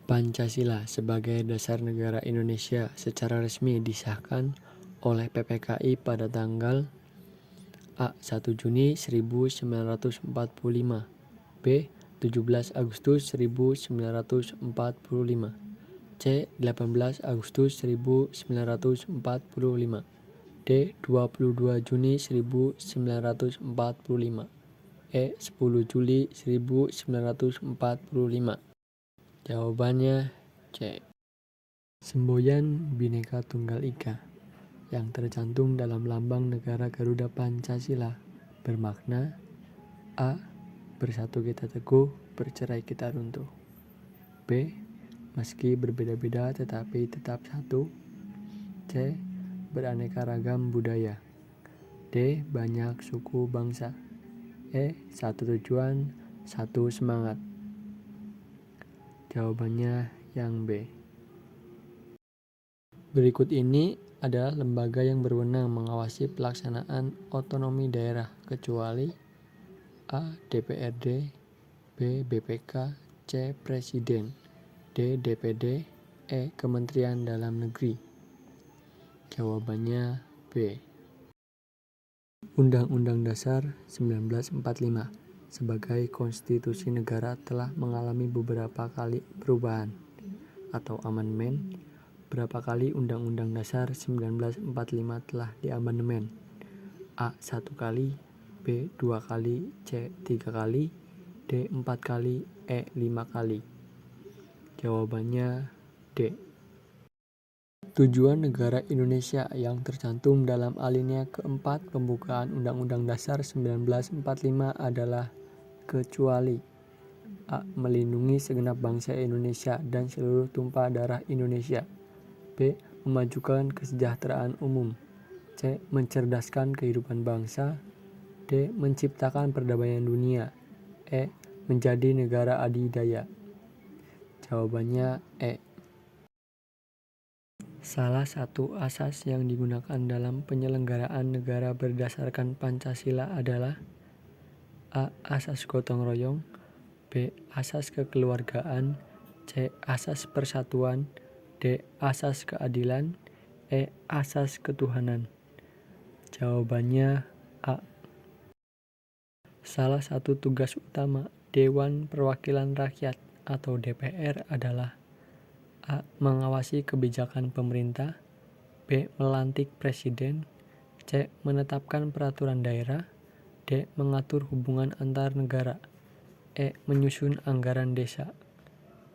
Pancasila sebagai dasar negara Indonesia secara resmi disahkan oleh PPKI pada tanggal A. 1 Juni 1945, B. 17 Agustus 1945, C. 18 Agustus 1945, D. 22 Juni 1945, E. 10 Juli 1945. Jawabannya C. Semboyan Bhinneka Tunggal Ika yang tercantum dalam lambang negara Garuda Pancasila bermakna A. Bersatu kita teguh, bercerai kita runtuh. B. Meski berbeda-beda tetapi tetap satu. C. Beraneka ragam budaya. D. Banyak suku bangsa. E. Satu tujuan, satu semangat. Jawabannya yang B. Berikut ini adalah lembaga yang berwenang mengawasi pelaksanaan otonomi daerah kecuali A. DPRD, B. BPK, C. Presiden, D. DPD, E. Kementerian Dalam Negeri. Jawabannya B. Undang-Undang Dasar 1945 sebagai konstitusi negara telah mengalami beberapa kali perubahan atau amandemen. Berapa kali Undang-Undang Dasar 1945 telah diamandemen? A. 1 kali, B. 2 kali, C. 3 kali, D. 4 kali, E. 5 kali. Jawabannya D. Tujuan negara Indonesia yang tercantum dalam alinea keempat pembukaan Undang-Undang Dasar 1945 adalah kecuali A. Melindungi segenap bangsa Indonesia dan seluruh tumpah darah Indonesia. B. Memajukan kesejahteraan umum. C. Mencerdaskan kehidupan bangsa. D. Menciptakan perdamaian dunia. E. Menjadi negara adidaya. Jawabannya E. Salah satu asas yang digunakan dalam penyelenggaraan negara berdasarkan Pancasila adalah A. Asas gotong royong, B. Asas kekeluargaan, C. Asas persatuan, D. Asas keadilan, E. Asas ketuhanan. Jawabannya A. Salah satu tugas utama Dewan Perwakilan Rakyat atau DPR adalah A. Mengawasi kebijakan pemerintah, B. Melantik presiden, C. Menetapkan peraturan daerah, D. Mengatur hubungan antar negara, E. Menyusun anggaran desa.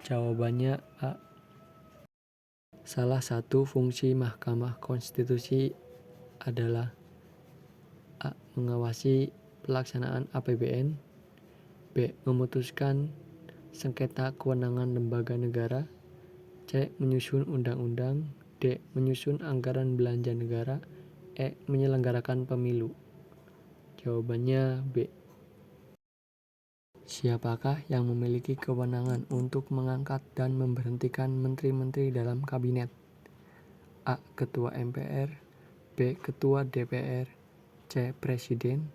Jawabannya A. Salah satu fungsi Mahkamah Konstitusi adalah A. Mengawasi pelaksanaan APBN, B. Memutuskan sengketa kewenangan lembaga negara, C. Menyusun undang-undang, D. Menyusun anggaran belanja negara, E. Menyelenggarakan pemilu. Jawabannya B. Siapakah yang memiliki kewenangan untuk mengangkat dan memberhentikan menteri-menteri dalam kabinet? A. Ketua MPR, B. Ketua DPR, C. Presiden,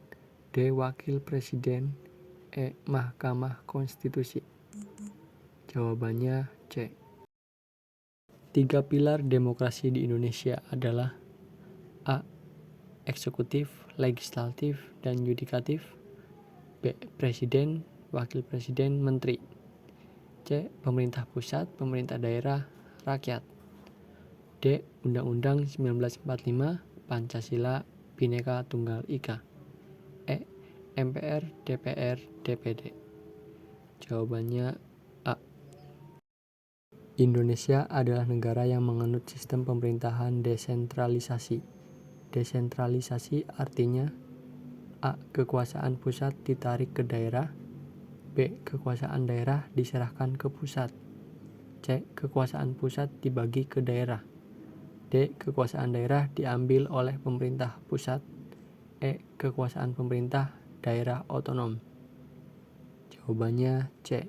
D. Wakil Presiden, E. Mahkamah Konstitusi. Jawabannya C. 3 pilar demokrasi di Indonesia adalah A. Eksekutif, legislatif, dan yudikatif, B. Presiden, wakil presiden, menteri, C. Pemerintah pusat, pemerintah daerah, rakyat, D. Undang-Undang 1945, Pancasila, Bhinneka Tunggal Ika, E. MPR, DPR, DPD. Jawabannya A. Indonesia adalah negara yang menganut sistem pemerintahan desentralisasi. Desentralisasi artinya A. Kekuasaan pusat ditarik ke daerah, B. Kekuasaan daerah diserahkan ke pusat, C. Kekuasaan pusat dibagi ke daerah, D. Kekuasaan daerah diambil oleh pemerintah pusat, E. Kekuasaan pemerintah daerah otonom. Jawabannya C.